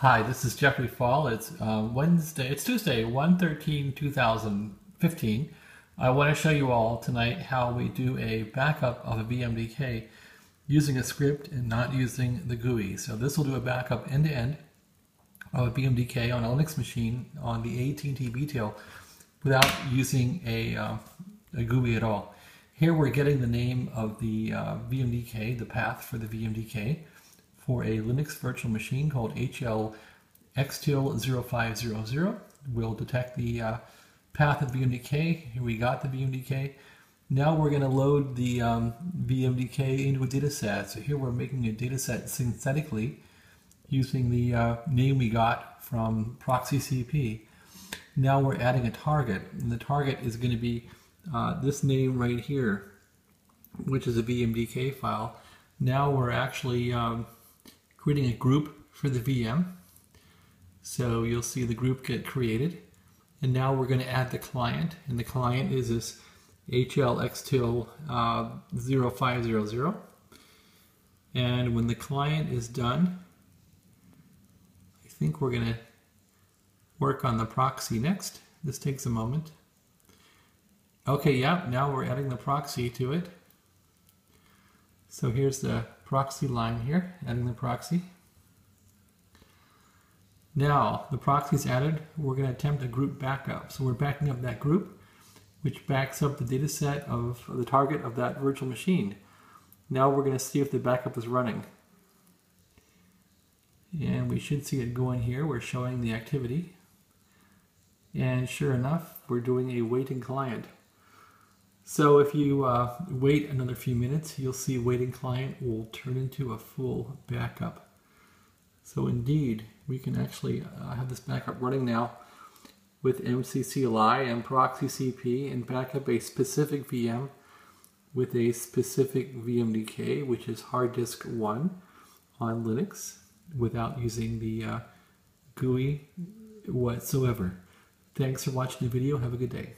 Hi, this is Jeffrey Fall. It's Tuesday, 1/13/2015. I want to show you all tonight how we do a backup of a VMDK using a script and not using the GUI. So this will do a backup end-to-end of a VMDK on a Linux machine on the AT&T BTL without using a GUI at all. Here we're getting the name of the VMDK, the path for the VMDK, for a Linux virtual machine called HLXTIL0500. We'll detect the path of VMDK. Here we got the VMDK. Now we're going to load the VMDK into a data set. So here we're making a data set synthetically using the name we got from proxy CP. Now we're adding a target, and the target is going to be this name right here, which is a VMDK file. Now we're actually creating a group for the VM. So you'll see the group get created. And now we're going to add the client. And the client is this HLXTIL0500. And when the client is done, I think we're going to work on the proxy next. This takes a moment. Okay, yeah, now we're adding the proxy to it. So here's the proxy line here, adding the proxy. Now the proxy is added, we're going to attempt a group backup. So we're backing up that group, which backs up the data set of the target of that virtual machine. Now we're going to see if the backup is running. And we should see it going here. We're showing the activity. And sure enough, we're doing a waiting client. So if you wait another few minutes, you'll see waiting client will turn into a full backup. So indeed, we can actually have this backup running now with mccli and proxy CP and backup a specific VM with a specific VMDK, which is hard disk 1 on Linux, without using the GUI whatsoever. Thanks for watching the video. Have a good day.